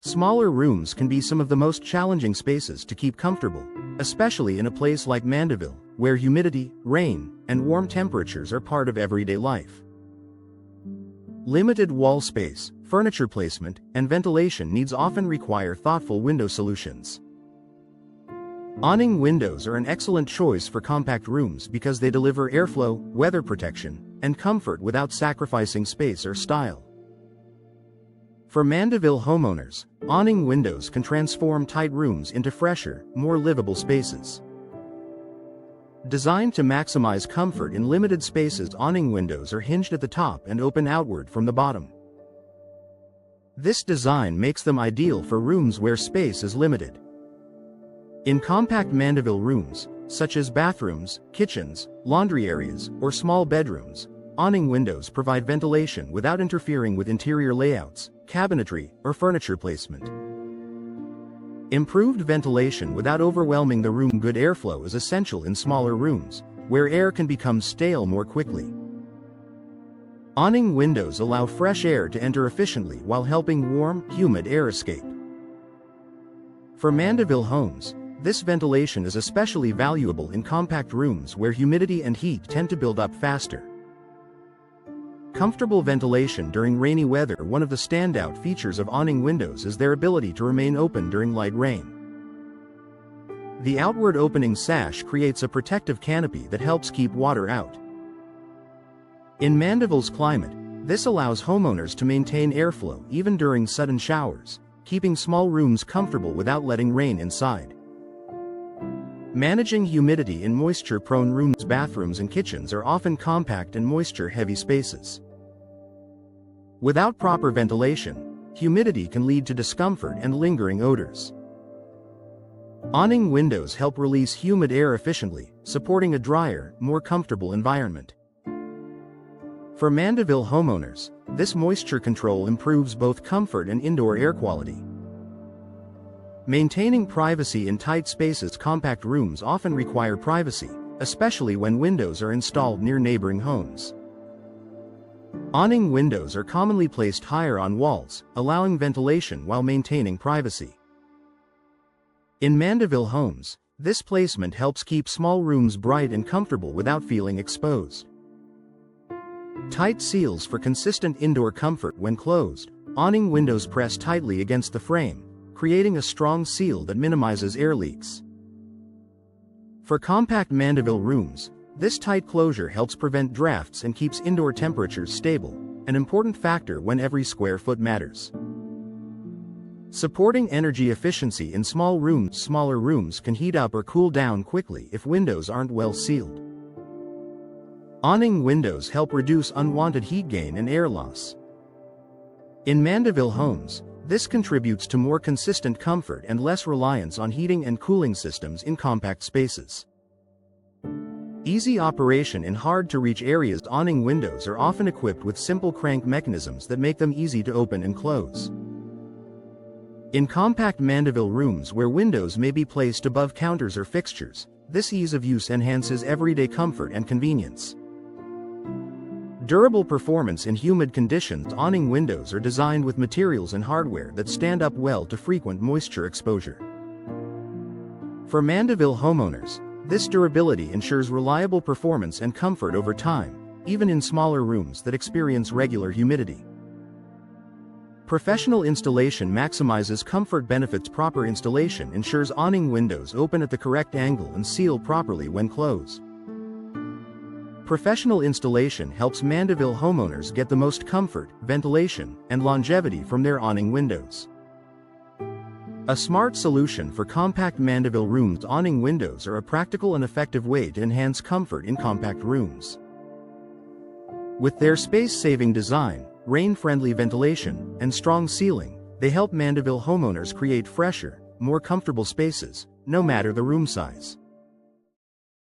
Smaller rooms can be some of the most challenging spaces to keep comfortable, especially in a place like Mandeville, where humidity, rain, and warm temperatures are part of everyday life. Limited wall space, furniture placement, and ventilation needs often require thoughtful window solutions. Awning windows are an excellent choice for compact rooms because they deliver airflow, weather protection, and comfort without sacrificing space or style. For Mandeville homeowners, awning windows can transform tight rooms into fresher, more livable spaces. Designed to maximize comfort in limited spaces, awning windows are hinged at the top and open outward from the bottom. This design makes them ideal for rooms where space is limited. In compact Mandeville rooms, such as bathrooms, kitchens, laundry areas, or small bedrooms, awning windows provide ventilation without interfering with interior layouts, cabinetry, or furniture placement. Improved ventilation without overwhelming the room. Good airflow is essential in smaller rooms, where air can become stale more quickly. Awning windows allow fresh air to enter efficiently while helping warm, humid air escape. For Mandeville homes, this ventilation is especially valuable in compact rooms where humidity and heat tend to build up faster. Comfortable ventilation during rainy weather. One of the standout features of awning windows is their ability to remain open during light rain. The outward opening sash creates a protective canopy that helps keep water out. In Mandeville's climate, this allows homeowners to maintain airflow even during sudden showers, keeping small rooms comfortable without letting rain inside. Managing humidity in moisture-prone rooms. Bathrooms and kitchens are often compact and moisture-heavy spaces. Without proper ventilation, humidity can lead to discomfort and lingering odors. Awning windows help release humid air efficiently, supporting a drier, more comfortable environment. For Mandeville homeowners, this moisture control improves both comfort and indoor air quality. Maintaining privacy in tight spaces. Compact rooms often require privacy, especially when windows are installed near neighboring homes. Awning windows are commonly placed higher on walls, allowing ventilation while maintaining privacy. In Mandeville homes, this placement helps keep small rooms bright and comfortable without feeling exposed. Tight seals for consistent indoor comfort. When closed, awning windows press tightly against the frame, creating a strong seal that minimizes air leaks. For compact Mandeville rooms, this tight closure helps prevent drafts and keeps indoor temperatures stable, an important factor when every square foot matters. Supporting energy efficiency in small rooms. Smaller rooms can heat up or cool down quickly if windows aren't well sealed. Awning windows help reduce unwanted heat gain and air loss. In Mandeville homes, this contributes to more consistent comfort and less reliance on heating and cooling systems in compact spaces. Easy operation in hard-to-reach areas. Awning windows are often equipped with simple crank mechanisms that make them easy to open and close. In compact Mandeville rooms where windows may be placed above counters or fixtures, this ease of use enhances everyday comfort and convenience. Durable performance in humid conditions. Awning windows are designed with materials and hardware that stand up well to frequent moisture exposure. For Mandeville homeowners, this durability ensures reliable performance and comfort over time, even in smaller rooms that experience regular humidity. Professional installation maximizes comfort benefits. Proper installation ensures awning windows open at the correct angle and seal properly when closed. Professional installation helps Mandeville homeowners get the most comfort, ventilation, and longevity from their awning windows. A smart solution for compact Mandeville rooms. Awning windows are a practical and effective way to enhance comfort in compact rooms. With their space-saving design, rain-friendly ventilation, and strong sealing, they help Mandeville homeowners create fresher, more comfortable spaces, no matter the room size.